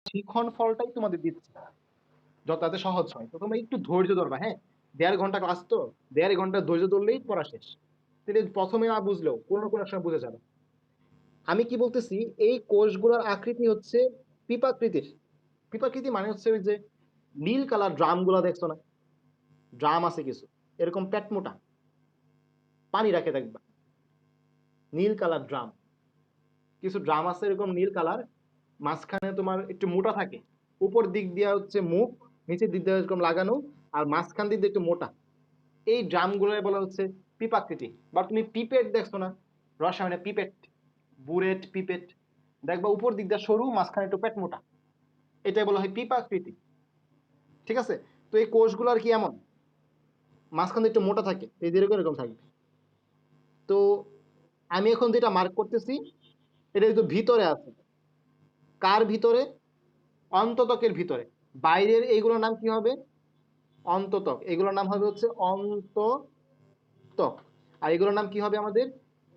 শিখন ফলটাই তোমাদের দিচ্ছি যাতে সহজ হয়। তো তোমরা একটু ধৈর্য ধরবা, হ্যাঁ? 1.5 ঘন্টা ক্লাস তো, 1.5 ঘন্টা ধৈর্য ধরলেই পড়া শেষ। তাহলে প্রথমে না বুঝলেও কোনো না কোনো সময় বুঝে যাবে। আমি কি বলতেছি, এই কোষগুলোর আকৃতি হচ্ছে পিপাকৃতির। পিপাকৃতি মানে হচ্ছে ওই যে নীল কালার ড্রাম গুলা দেখছো না, ড্রাম আছে কিছু এরকম পেট মোটা, পানি রাখে দেখবা, নীল কালার ড্রাম। কিছু ড্রাম আছে এরকম নীল কালার, মাঝখানে তোমার একটু মোটা থাকে, উপর দিক দিয়ে হচ্ছে মুখ, নিচের দিক দিয়ে এরকম লাগানো, আর মাঝখান দিক দিয়ে একটু মোটা। এই ড্রামগুলো বলা হচ্ছে পিপাকৃতি। বা তুমি পিপেট দেখছো না, রসায়নে পিপেট, বুরেট, পিপেট, দেখবা উপর দিক দিয়ে সরু, মাঝখানে একটু পেট মোটা, এটাই বলা হয় পিপাকৃতি। ঠিক আছে? তো এই কোষগুলো আর কি এমন, মাঝখান দিয়ে একটু মোটা থাকে, এই যেরকম এরকম থাকবে। তো আমি এখন যেটা মার্ক করতেছি, এটা কিন্তু ভিতরে আছে। কার ভিতরে? অন্ততকের ভিতরে। বাইরের এইগুলোর নাম কি হবে? অন্ততক। এগুলোর নাম হবে হচ্ছে অন্ততক। আর এগুলোর নাম কি হবে আমাদের?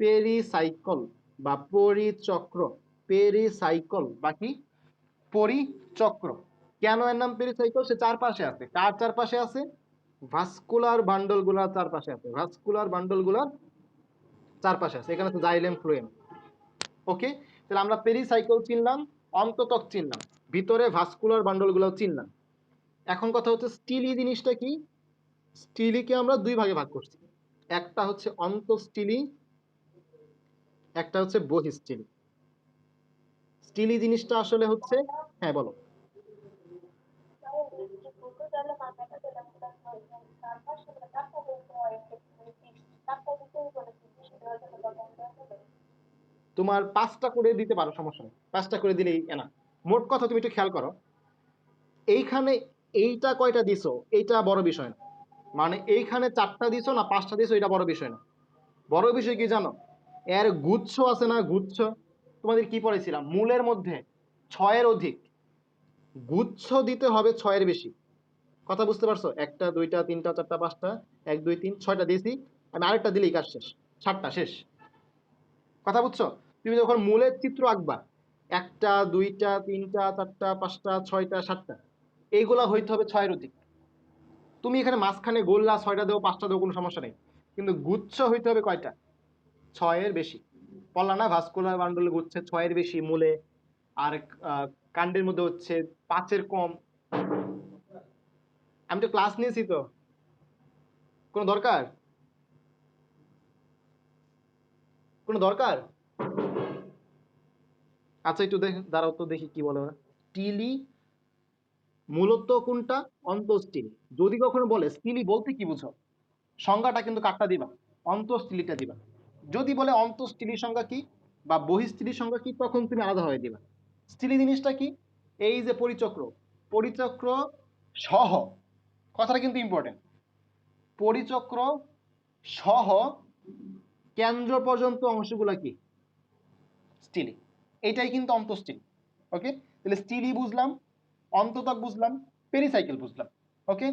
পেরিসাইকল বা পরিচক্র। পেরিসাইকল বা কি? পরিচক্র। কেন এর নাম পেরিসাইকল? সে চারপাশে আছে। কার চারপাশে আছে? ভাস্কুলার বান্ডল গুলার চারপাশে আছে। ভাস্কুলার বান্ডল গুলার চারপাশে আছে। এখানে আছে জাইলেম ফ্লোয়েম। ওকে, তাহলে আমরা পেরিসাইকেল চিনলাম, অন্ততক চিনলাম, ভিতরে ভাস্কুলার বান্ডল গুলো চিনলাম। এখন কথা হচ্ছে স্টিলি জিনিসটা কি? স্টিলিকে আমরা দুই ভাগে ভাগ করছি, একটা হচ্ছে অন্তঃস্টিলি, একটা হচ্ছে বহিঃস্টিলি। স্টিলি জিনিসটা আসলে হচ্ছে, হ্যাঁ বলো। তোমার 5টা করে দিতে পারো, সমস্যা নেই, 5টা করে দিলেই না। মোট কথা তুমি একটু খেয়াল করো, এইখানে এইটা কয়টা দিছো এইটা বড় বিষয় না, মানে এইখানে 4টা দিছো না 5টা দিছো এটা বড় বিষয় না। বড় বিষয় কি জানো? এর গুচ্ছ আছে না, গুচ্ছ। তোমাদের কি পড়েছিলাম, মূলের মধ্যে 6-এর অধিক, গুচ্ছ দিতে হবে 6-এর বেশি। কথা বুঝতে পারছো? 1টা 2টা 3টা 4টা 5টা, 1 2 3 6টা দিয়েছি, আমি আরেকটা দিলেই কাজ শেষ, 7টা শেষ। কথা বুঝছো? তুমি যখন মূলের চিত্র আঁকবা, 1টা 2টা 3টা 4টা 5টা 6টা 7টা, এইগুলা হইতে হবে 6-এর অধিক। তুমি এখানে মাঝখানে গোল্লা 6টা দেও 5টা দেও কোনো সমস্যা নেই, কিন্তু গুচ্ছ হইতে হবে কয়টা? 6-এর বেশি। বললাম না, ভাস্কুলার বান্ডল হচ্ছে 6-এর বেশি মূলে, আর কাণ্ডের মধ্যে হচ্ছে 5-এর কম। আমি তো ক্লাস নিয়েছি তো, কোনো দরকার? কোনো দরকার? আচ্ছা একটু দাঁড়াও তো দেখি কি বলে ওরা। স্টিলি মূলত কোনটা? অন্তঃস্টিলি। যদি কখনো বলে স্টিলি বলতে কি বুঝো, সংজ্ঞাটা কিন্তু কাটটা দিবা, অন্তঃস্টিলিটা দিবা। যদি বলে অন্তঃস্টিলির সংজ্ঞা কি বা বহিঃস্টিলির সংজ্ঞা কি, তখন তুমি আলাদা হয়ে দিবা। স্টিলি জিনিসটা কি? এই যে পরিচক্র, পরিচক্র সহ, কথাটা কিন্তু ইম্পর্টেন্ট, পরিচক্র সহ কেন্দ্র পর্যন্ত অংশগুলা কি? স্টিলি। এটাই কিন্তু অন্তঃস্টিলি। ওকে, তাহলে স্টিলি বুঝলাম, অন্ততক বুঝলাম, পেরিসাইকেল বুঝলাম। ওকে,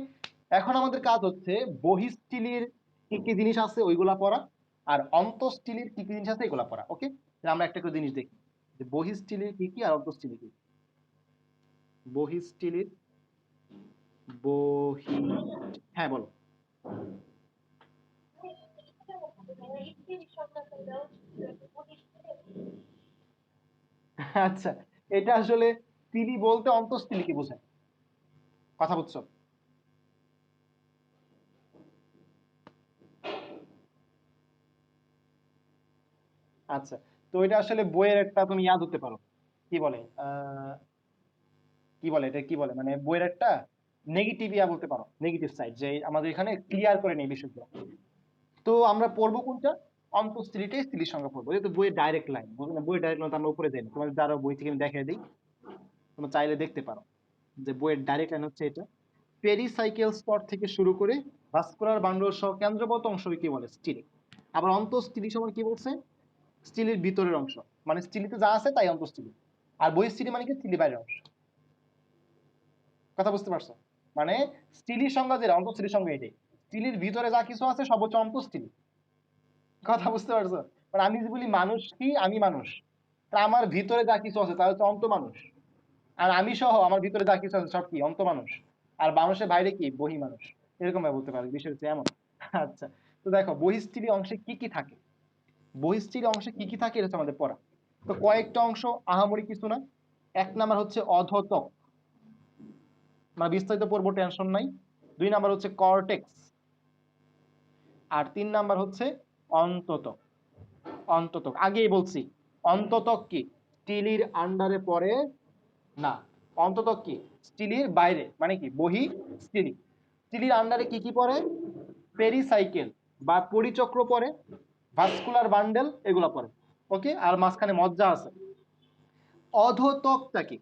এখন আমাদের কাজ হচ্ছে বহিঃস্টিলির কি কি জিনিস আছে ওইগুলা পড়া, আর অন্তঃস্টিলির কি কি জিনিস আছে এগুলা পড়া। ওকে, তাহলে আমরা একটা করে জিনিস দেখি যে বহিঃস্টিলির কি কি আর অন্তঃস্টিলির কি। বহিঃস্টিলির, বহি, হ্যাঁ বলো। আচ্ছা, এটা আসলে স্টিলি বলতে অন্তঃস্টিলি কি বোঝায়, কথা বুঝছো? আচ্ছা, তো এটা আসলে বইয়ের একটা তুমি ইয়াদ হতে পারো, কি বলে কি বলে এটা, কি বলে মানে বইয়ের একটা নেগেটিভ ইয়া বলতে পারো, নেগেটিভ সাইড, যে আমাদের এখানে ক্লিয়ার করে নেই বিষয়গুলো। তো আমরা পড়বো কোনটা? অন্তঃস্ত্রীটাই স্ত্রীর সঙ্গে পড়বো, যেহেতু বইয়ের ডাইরেক্ট লাইন, বুঝলে না, বইয়ের ডাইরেক্ট লাইন আমরা উপরে যাই না, তোমাদের দ্বারা বই থেকে আমি দেখিয়ে দিই, তোমরা চাইলে দেখতে পারো যে বইয়ের ডাইরেক্ট লাইন হচ্ছে এটা। পেরিসাইকেল স্তর থেকে শুরু করে ভাস্কুলার বান্ডল সহ কেন্দ্রগত অংশকে কি বলে? স্টিলি। আবার অন্তঃস্টিলি সময় কি বলছে? স্টিলির ভিতরের অংশ, মানে স্টিলিতে যা আছে তাই অন্তঃস্টিলি। আর বহিঃস্থিলি মানে কি? স্টিলি বাইরের অংশ। কথা বুঝতে পারছো? মানে স্টিলির সংজ্ঞা যেটা, অন্তঃস্টিলির সংজ্ঞা এটাই, স্টিলির ভিতরে যা কিছু আছে সব হচ্ছে অন্তঃস্টিলি। কথা বুঝতে পারছো? মানে আমি যদি বলি মানুষ কি, আমি মানুষ, তা আমার ভিতরে যা কিছু আছে তা হচ্ছে অন্ত মানুষ। আর আমি সহ আমার ভিতরে যা কিছু আছে সব কি অন্ত মানুষ, আর মানুষের বাইরে কি বহি মানুষ, এরকম ভাবে বলতে পারবে, বিষয় হচ্ছে এমন। আচ্ছা, তো দেখো বহিঃস্থির অংশে কি কি থাকে, বহিঃস্থির অংশে কি কি থাকে এটা হচ্ছে আমাদের পড়া। তো কয়েকটা অংশ, আহামরি কিছু না। এক নাম্বার হচ্ছে অধোতক, মানে বিস্তারিত পড়বো, টেনশন নাই। দুই নাম্বার হচ্ছে কর্টেক্স, আর তিন নাম্বার হচ্ছে অন্ততক। অন্ততক আগেই বলছি, অন্ততক কি স্টিলির আন্ডারে পড়ে না, অন্ততক কি স্টিলির বাইরে, মানে কি বহি স্টিলি। স্টিলির আন্ডারে কি কি পড়ে, পেরিসাইকেল বা পরিচক্র পড়ে, ভাস্কুলার বান্ডেল এগুলো পড়ে, ওকে। আর মাঝখানে মজ্জা আছে। অধোতকটা কি,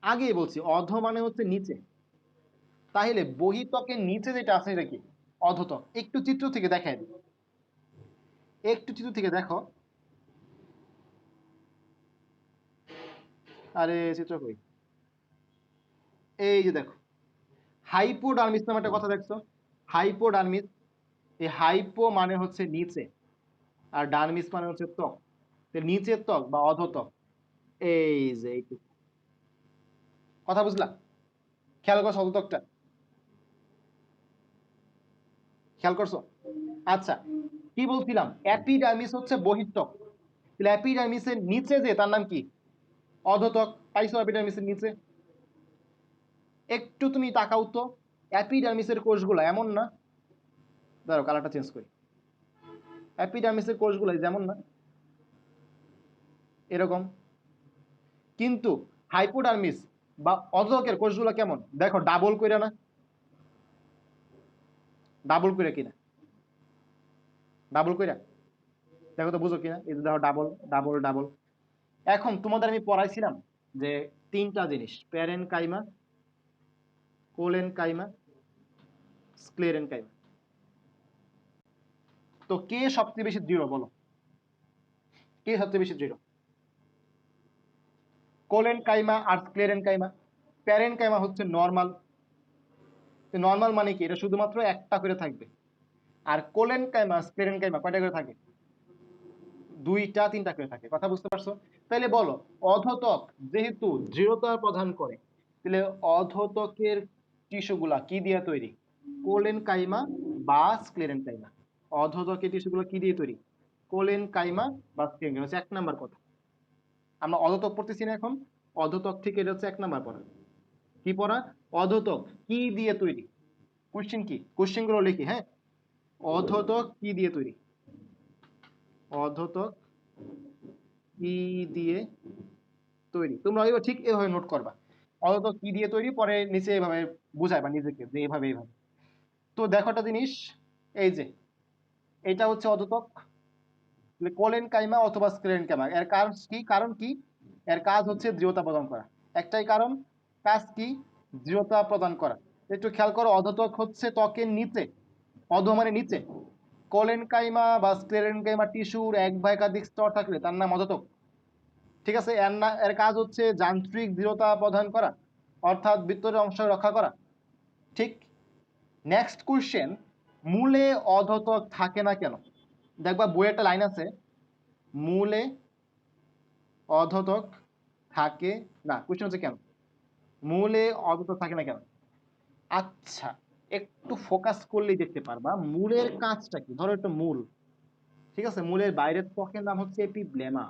আগেই বলছি অধ মানে হচ্ছে নিচে, তাহলে বহিত্বকের নিচে যেটা আছে এটা কি অধোতক। একটু চিত্র থেকে দেখাই দিই, একটু চিত্র থেকে দেখো। আরে চিত্র কই, এই যে দেখো, হাইপোডার্মিস নামে একটা কথা দেখছো, হাইপোডার্মিস। এই হাইপো মানে হচ্ছে নিচে, আর ডার্মিস মানে হচ্ছে ত্বক। নিচের ত্বক বা অধোত্বক, এই যে এইটুকু, কথা বুঝলা? খেয়াল করছো অধোত্বকটা, খেয়াল করছো? আচ্ছা, কি বলছিলাম, অ্যাপিডার্মিস হচ্ছে বহিত্বক, তাহলে অ্যাপিডার্মিসের নিচে যে তার নাম কি অধোত্বক। পাইছো অ্যাপিডার্মিসের নিচে? একটু তুমি তাকাও তো, অ্যাপিডার্মিসের কোষগুলো এমন না, দাঁড়াও কালারটা চেঞ্জ করি, অ্যাপিডার্মিসের কোষগুলো যেমন না, এরকম। কিন্তু হাইপোডার্মিস বা অধোত্বকের কোষগুলো কেমন দেখো, ডাবল কইরা না, ডাবল কইরা কিনা, ডাবল কইরা দেখো তো, বুঝো কিনা, এই যে দেখো ডাবল ডাবল ডাবল। এখন তোমাদের আমি পড়াইছিলাম যে তিনটা জিনিস, প্যারেন কাইমা, কোলেন কাইমা, স্ক্লেরেন কাইমা। তো কে সবচেয়ে বেশি দৃঢ় বলো, কে সবচেয়ে বেশি দৃঢ়? কোলেন কাইমা আর স্ক্লেরেন কাইমা। প্যারেন কাইমা হচ্ছে নর্মাল, নর্মাল মানে কি এটা শুধুমাত্র একটা করে থাকবে। আর কোলেন কাইমা স্ক্লেরেন কাইমা কয়টা করে থাকে, দুইটা তিনটা করে থাকে, কথা বুঝতে পারছো? তাইলে বলো, অধোত্বক যেহেতু দৃঢ়তা প্রদান করে, তাহলে অধোত্বকের টিস্যুগুলা কি দিয়ে তৈরি, কোলেন কাইমা বা স্ক্লেরেন কাইমা। অধোত্বকের টিস্যুগুলো কি দিয়ে তৈরি, কোলেন কাইমা বা স্ক্লেরেন কাইমা, হচ্ছে এক নাম্বার কথা। আমরা অধোত্বক পড়তেছি না এখন, অধোত্বক থেকে এটা হচ্ছে এক নাম্বার পড়া। কি পড়া, অধোত্বক কি দিয়ে তৈরি, কোশ্চেন কি, কোশ্চেন গুলো লিখি, হ্যাঁ। অধোত্বক কি দিয়ে তৈরি, অধোত্বক কি দিয়ে তৈরি, তোমরা এবার ঠিক এভাবে নোট করবা, অধোত্বক কি দিয়ে তৈরি, পরে নিচে এভাবে বুঝাইবা নিজেকে যে এভাবে এভাবে। তো দেখো একটা জিনিস, এই যে এটা হচ্ছে অধোত্বক, কোলেন কাইমা অথবা স্ক্লেরেন কাইমা। এর কারণ কি, কারণ কি, এর কাজ হচ্ছে দৃঢ়তা প্রদান করা, একটাই কারণ, কাজ কি, দৃঢ়তা প্রদান করা। একটু খেয়াল করো, অধোত্বক হচ্ছে ত্বকের নিচে, অধ মানে নিচে, কোলেন কাইমা বা স্ক্লেরেন কাইমা টিস্যুর এক বা একাধিক স্তর থাকলে তার নাম অধোত্বক, ঠিক আছে। এর কাজ হচ্ছে যান্ত্রিক দৃঢ়তা প্রদান করা, অর্থাৎ ভিতরের অংশ রক্ষা করা, ঠিক। নেক্সট কোশ্চেন, মূলে অধোত্বক থাকে না কেন? দেখবা বইয়ে একটা লাইন আছে, মূলে অধোত্বক থাকে না, কোশ্চেন হচ্ছে কেন মূলে অধোত্বক থাকে না কেন। আচ্ছা, একটু ফোকাস করলেই দেখতে পারবা মূলের কাজটা কি। ধরো একটা মূল, ঠিক আছে, মূলের বাইরের ত্বকের নাম হচ্ছে এপিব্লেমা,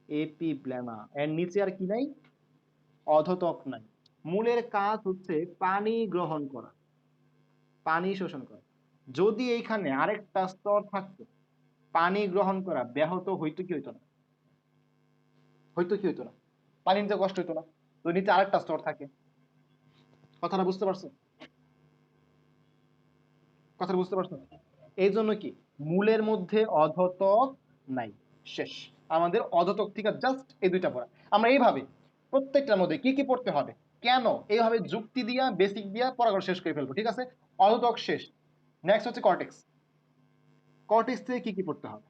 এপিব্লেমা, এর নিচে আর কি নাই, অধোত্বক নাই। মূলের কাজ হচ্ছে পানি গ্রহণ করা, পানি শোষণ করা। যদি এইখানে আরেকটা স্তর থাকতো, পানি গ্রহণ করা ব্যাহত হইতো কি হইতো না, হইতো কি হইতো না, পানি নিতে কষ্ট হইতো না, তো নিচে আরেকটা স্তর থাকে। কথাটা বুঝতে পারছো, কথাটা বুঝতে পারছো? এই জন্য কি মূলের মধ্যে অধোত্বক নাই, শেষ। আমাদের অধোত্বক থেকে জাস্ট এই দুইটা পড়া। আমরা এইভাবে প্রত্যেকটার মধ্যে কি কি পড়তে হবে, কেন, এইভাবে যুক্তি দিয়া বেসিক দিয়া পড়াগুলো শেষ করে ফেলবো, ঠিক আছে। অধোত্বক শেষ। নেক্সট হচ্ছে কর্টেক্স, কর্টেক্স থেকে কি কি পড়তে হবে।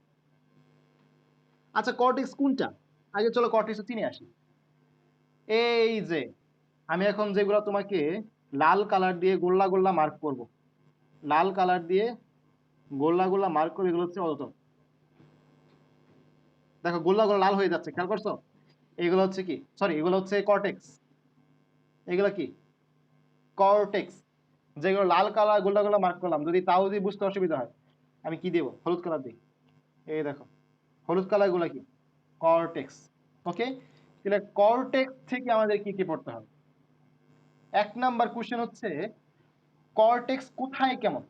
আচ্ছা, কর্টেক্স কোনটা, আগে চলো কর্টেক্স চিনে আসি। এই যে আমি এখন যেগুলো তোমাকে লাল কালার দিয়ে গোল্লা গোল্লা মার্ক করব, লাল কালার দিয়ে গোল্লা গোল্লা মার্ক করবো, এগুলো হচ্ছে অধোত্বক। দেখো গোল্লা গোল্লা লাল হয়ে যাচ্ছে, খেয়াল করছো? এগুলো হচ্ছে কি, সরি, এগুলো হচ্ছে কর্টেক্স। এগুলো কি কর্টেক্স, যেগুলো লাল কালার গোল্ডা গোল্ডা মার্ক করলাম, যদি তাও যদি বুঝতে অসুবিধা হয় আমি কি দেবো, হলুদ কালার দিই। এই দেখো হলুদ কালার গুলা কি কর্টেক্স। ওকে, তাহলে কর্টেক্স থেকে আমাদের কি কি পড়তে হবে? 1 নাম্বার কোশ্চেন হচ্ছে কর্টেক্স কোথায় কেমন।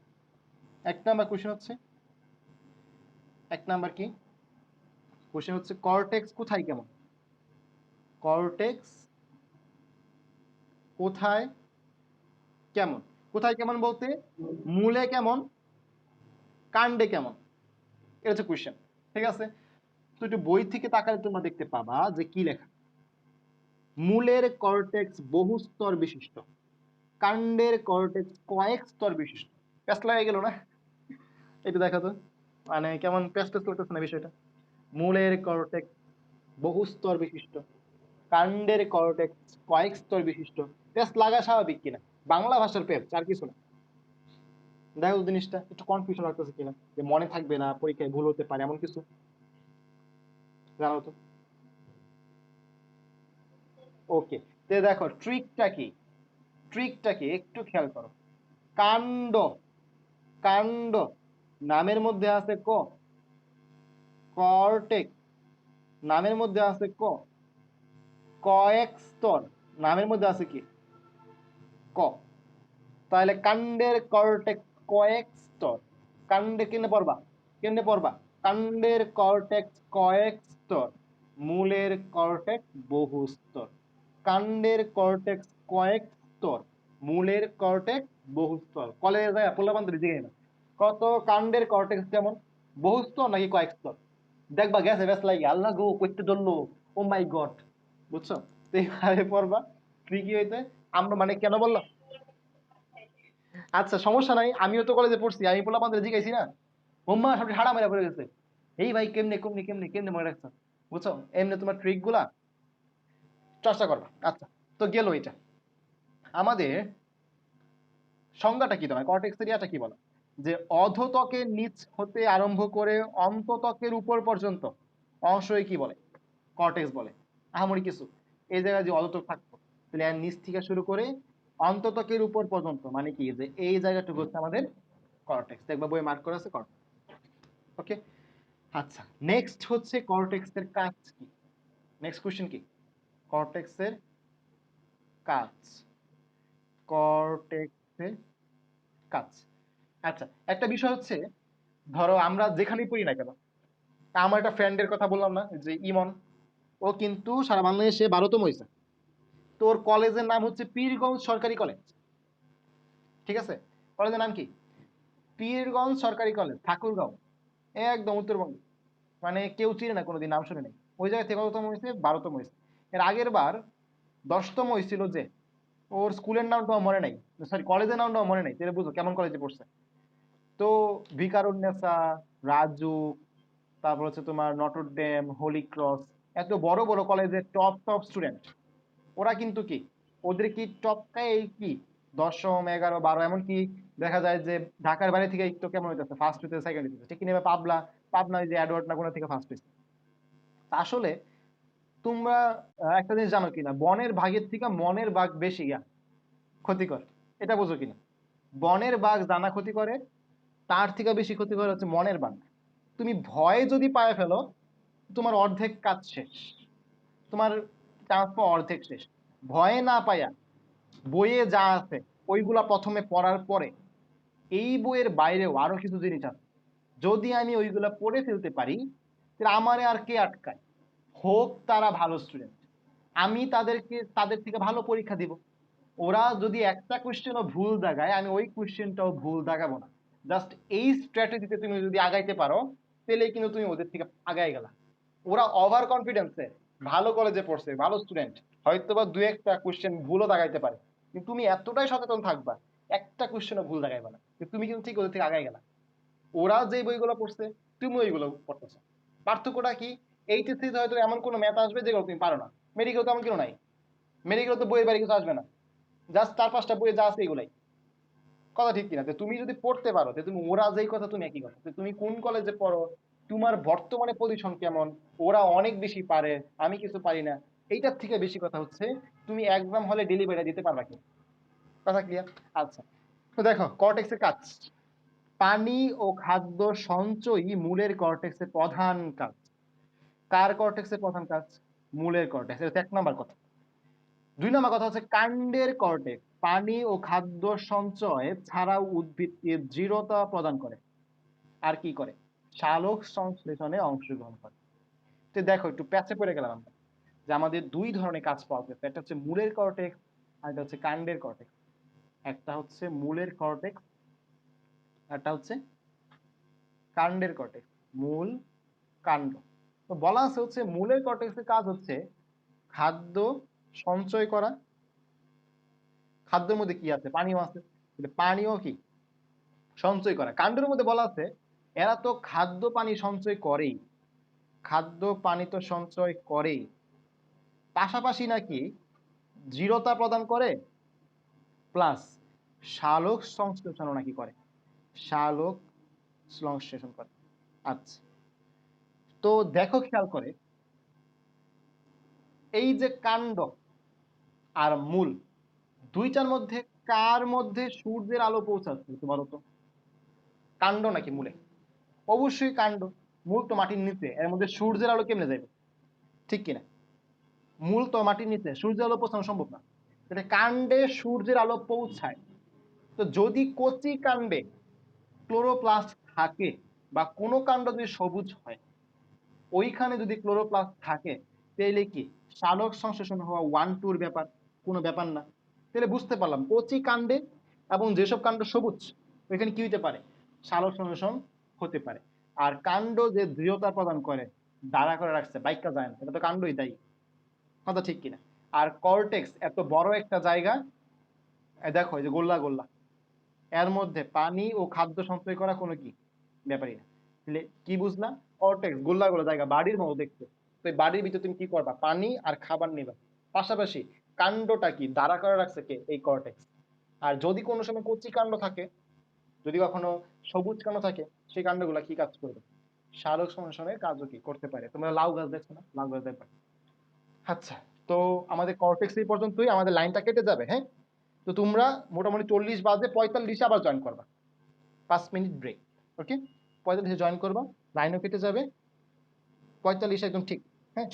1 নাম্বার কোশ্চেন হচ্ছে 1 নাম্বার কি কোশ্চেন হচ্ছে কর্টেক্স কোথায় কেমন। কর্টেক্স কোথায় কেমন, কোথায় কেমন বলতে মূলে কেমন, কাণ্ডে কেমন, এটা হচ্ছে কোশ্চেন। ঠিক আছে, তো একটু বই থেকে তাকালে তোমরা দেখতে পাবা যে কি লেখা, মূলের কর্টেক্স বহু স্তর বিশিষ্ট, কাণ্ডের কর্টেক্স কয়েক স্তর বিশিষ্ট। প্যাস্ট লাগে গেল না? একটু দেখা তো, মানে কেমন প্যাস্ট করতেছে না বিষয়টা। মূলের কর্টেক্স বহু স্তর বিশিষ্ট, কাণ্ডের কর্টেক্স কয়েক স্তর বিশিষ্ট। প্যাস্ট লাগা স্বাভাবিক কিনা, বাংলা ভাষার প্যাস্ট, আর কিছু না। দেখো জিনিসটা একটু কনফিউশন লাগতেছে কিনা, যে মনে থাকবে না, পরীক্ষায় ভুল হতে পারে এমন কিছু জানো তো। ওকে, তো দেখো ট্রিকটা কি, ট্রিকটা কি একটু খেয়াল করো। কাণ্ড, কাণ্ড নামের মধ্যে আছে ক, কর্টেক্স নামের মধ্যে আছে ক, কয়েক স্তর নামের মধ্যে আছে কি ক। তাহলে কাণ্ডের কর্টেক্স কয়েক স্তর, কাণ্ডে কেনে পড়বা, কেনে পড়বা, কাণ্ডের কর্টেক্স কয়েক স্তর, মূলের কর্টেক্স বহু স্তর। কাণ্ডের কর্টেক্স কয়েক স্তর, মূলের কর্টেক্স বহু স্তর। কলেজে যায় পোলাপান জিগে না কত কাণ্ডের কর্টেক্স কেমন, বহু স্তর নাকি কয়েক স্তর। দেখবা গেছে ব্যাস লাগে, আল্লাহ গো করতে ধরলো, ও মাই গড। বুঝছো, তো এইভাবে পড়বা ট্রিকি হইতে। আমরা মানে কেন বললাম, আচ্ছা সমস্যা নাই, আমিও তো কলেজে পড়ছি, আমি পোলাপানদের জিজ্ঞাসি না, হোম্মা সব হাড়া মেরা পড়ে গেছে। এই ভাই কেমনে কেমনে কেমনে কেমনে মনে রাখছো, বুঝছো, এমনি তোমার ট্রিক গুলা চর্চা করবা। আচ্ছা, তো গেল এটা। আমাদের সংজ্ঞাটা কি তোমার কর্টেক্স এরিয়াটা কি বলো, যে অধোত্বকের নিচ হতে আরম্ভ করে অন্তত্বকের উপর পর্যন্ত অংশই কি বলে, কর্টেক্স বলে। আহামরি কিছু, এই জায়গায় যে অধোত্বক থাকতো, তাহলে এর নিচ থেকে শুরু করে অন্তত্বকের উপর পর্যন্ত, মানে কি যে এই জায়গাটুকু হচ্ছে আমাদের কর্টেক্স। দেখবা বই মার্ক করা আছে কর্টেক্স। ওকে, আচ্ছা নেক্সট হচ্ছে কর্টেক্স এর কাজ কি। নেক্সট কোশ্চেন কি, কর্টেক্স এর কাজ, কর্টেক্স এর কাজ। আচ্ছা একটা বিষয় হচ্ছে, ধরো আমরা যেখানেই পড়ি না কেন, আমার একটা ফ্রেন্ডের কথা বললাম না যে ইমন, ও কিন্তু সারা বাংলাদেশে 12তম হয়েছে। তোর কলেজের নাম হচ্ছে পীরগঞ্জ সরকারি কলেজ। ঠিক আছে, কলেজের নাম কি পীরগঞ্জ সরকারি কলেজ, ঠাকুরগাঁও, একদম উত্তরবঙ্গে। মানে কেউ চিনে না, কোনোদিন নাম শুনে নেই। ওই জায়গা থেকে কততম হয়েছে, 12তম হয়েছে। এর আগের বার 10তম হয়েছিল যে, ওর স্কুলের নামটাও মনে নাই, সরি কলেজের নামটাও মনে নাই, তাহলে বুঝো কেমন কলেজে পড়ছে। তো ভিকারুন্নেসা, রাজু, তারপর হচ্ছে তোমার নটরডেম, হোলি ক্রস, এত বড় বড় কলেজের টপ টপ স্টুডেন্ট, ওরা কিন্তু কি, ওদের কি টপকায় এই কি 10ম 11 12, এমনকি দেখা যায় যে ঢাকার বাইরে থেকে একটু কেমন হইতেছে, ফার্স্ট হইতেছে, সেকেন্ড হইতেছে, ঠিক কিনা। পাবলা, পাবনা ওই যে অ্যাডওয়ার্ড না কোনো থেকে ফার্স্ট হইছে। আসলে তোমরা একটা জিনিস জানো কিনা, বনের ভাগের থেকে মনের ভাগ বেশি ক্ষতিকর, এটা বুঝো কিনা। বনের বাঘ জানা ক্ষতি করে, তার থেকে বেশি ক্ষতি করে হচ্ছে মনের বাঘ। তুমি ভয় যদি পায়ে ফেলো, তোমার অর্ধেক কাজ শেষ, তোমার চান্স পাওয়া অর্ধেক শেষ। ভয়ে না পাইয়া বইয়ে যা আছে ওইগুলা প্রথমে পড়ার পরে এই বইয়ের বাইরেও আরো কিছু জিনিস আছে, যদি আমি ওইগুলা পড়ে ফেলতে পারি, তাহলে আমারে আর কে আটকায়। হোক তারা ভালো স্টুডেন্ট, আমি তাদের থেকে ভালো পরীক্ষা দিব। ওরা যদি একটা কোশ্চেনও ভুল দাগায়, আমি ওই কোশ্চেনটাও ভুল দাগাবো না। জাস্ট এই স্ট্র্যাটেজিতে তুমি যদি আগাইতে পারো, তাহলে কিন্তু তুমি ওদের থেকে আগাই গেলা। ওরা ওভার কনফিডেন্সে ভালো কলেজে পড়ছে, ভালো স্টুডেন্ট, হয়তো বা দু একটা কোশ্চেন ভুলও দাগাইতে পারে, কিন্তু তুমি এতটাই সচেতন থাকবা, একটা কোশ্চেনও ভুল দাগাইবা না, তুমি কিন্তু ঠিক ওদের থেকে আগাই গেলা। ওরা যে বইগুলো পড়ছে, তুমি ওইগুলো পড়তেছো। পার্থক্যটা কি, এইচএসসি তে হয়তো এমন কোনো ম্যাথ আসবে যেগুলো তুমি পারো না, মেডিকেল তো এমন কেউ নাই, মেডিকেল তো বইয়ের বাইরে কিছু আসবে না, জাস্ট 4-5টা বইয়ে যা আছে এগুলাই। কথা ঠিক কিনা, তুমি যদি পড়তে পারো, তুমি ওরা যেই কথা তুমি একই কথা, তুমি কোন কলেজে পড়ো, তোমার বর্তমানে পজিশন কেমন, ওরা অনেক বেশি পারে, আমি কিছু পারি না, এইটার থেকে বেশি কথা হচ্ছে তুমি এক্সাম হলে ডেলিভারি দিতে পারবা কি? কথা ক্লিয়ার? আচ্ছা, তো দেখো কর্টেক্সের কাজ, পানি ও খাদ্য সঞ্চয়ই মূলের কর্টেক্সের প্রধান কাজ। কার কর্টেক্সের প্রধান কাজ? মূলের কর্টেক্স। এটা 1 নাম্বার কথা। 2 নাম্বার কথা হচ্ছে কাণ্ডের কর্টেক্স পানি ও খাদ্য সঞ্চয় ছাড়াও উদ্ভিদকে দৃঢ়তা প্রদান করে। আর কি করে? সালোক সংশ্লেষণে অংশগ্রহণ করে। তো দেখো একটু প্যাচে পড়ে গেলাম আমরা, যে আমাদের 2 ধরনের কাজ পাওয়া গেছে, একটা হচ্ছে মূলের কর্টেক্স আর একটা হচ্ছে কাণ্ডের কর্টেক্স। একটা হচ্ছে মূলের কর্টেক্স, একটা হচ্ছে কাণ্ডের কর্টেক্স। মূল, কাণ্ড। তো বলা আছে হচ্ছে মূলের কর্টেক্সের কাজ হচ্ছে খাদ্য সঞ্চয় করা। খাদ্যের মধ্যে কি আছে? পানিও আছে, পানিও কি সঞ্চয় করা। কাণ্ডের মধ্যে বলা আছে এরা তো খাদ্য পানি সঞ্চয় করেই, খাদ্য পানি তো সঞ্চয় করেই, পাশাপাশি নাকি দৃঢ়তা প্রদান করে, প্লাস সালোক সংশ্লেষণও নাকি করে, সালোক সংশ্লেষণ করে। আচ্ছা, তো দেখো খেয়াল করে এই যে কাণ্ড আর মূল, দুইটার মধ্যে কার মধ্যে সূর্যের আলো পৌঁছাচ্ছে একটু বলো তো? কাণ্ড নাকি মূলে? অবশ্যই কাণ্ড। মূল তো মাটির নিচে, এর মধ্যে সূর্যের আলো কেমনে যাবে? ঠিক কিনা? মূল তো মাটির নিচে, সূর্যের আলো পৌঁছানো সম্ভব না। এটা কাণ্ডে সূর্যের আলো পৌঁছায়। তো যদি কচি কাণ্ডে ক্লোরোপ্লাস্ট থাকে বা কোনো কাণ্ড যদি সবুজ হয়, ওইখানে যদি ক্লোরোপ্লাস্ট থাকে, তাহলে কি সালোক সংশ্লেষণ হওয়া 1-2 ব্যাপার? কোনো ব্যাপার না। তাহলে বুঝতে পারলাম কচি কাণ্ডে এবং যেসব কাণ্ড সবুজ, ওইখানে কি হতে পারে? সালোক সংশ্লেষণ হতে পারে। আর কাণ্ড যে দৃঢ়তা প্রদান করে, দাঁড়া করে রাখছে, বাইকা যায় না, এটা তো কাণ্ডই দায়ী। কথা ঠিক কিনা? আর কর্টেক্স এত বড় একটা জায়গা, দেখো এই যে গোল্লা গোল্লা, এর মধ্যে পানি ও খাদ্য সঞ্চয় করা কোনো কি ব্যাপারই না। তাহলে কি বুঝলাম? কর্টেক্স গোল্লা গোল্লা জায়গা, বাড়ির মতো দেখতে। তো এই বাড়ির ভিতরে তুমি কি করবা? পানি আর খাবার নিবা। পাশাপাশি কাণ্ডটা কি দাঁড়া করে রাখছে কে? এই কর্টেক্স। আর যদি কোনো সময় কচি কাণ্ড থাকে, যদি কখনো সবুজ কাণ্ড থাকে, সেই কাণ্ডগুলা কি কাজ করবে? সালোক সংশ্লেষণের কাজও কি করতে পারে। তোমরা লাউ গাছ দেখছো না? লাউ গাছ দেখবা। আচ্ছা, তো আমাদের কর্টেক্স এই পর্যন্তই, আমাদের লাইনটা কেটে যাবে। হ্যাঁ, তো তোমরা মোটামুটি 40 বাজে 45 আবার জয়েন করবা, 5 মিনিট ব্রেক। ওকে, 45 জয়েন করবা, লাইনও কেটে যাবে, 45 একদম ঠিক। হ্যাঁ।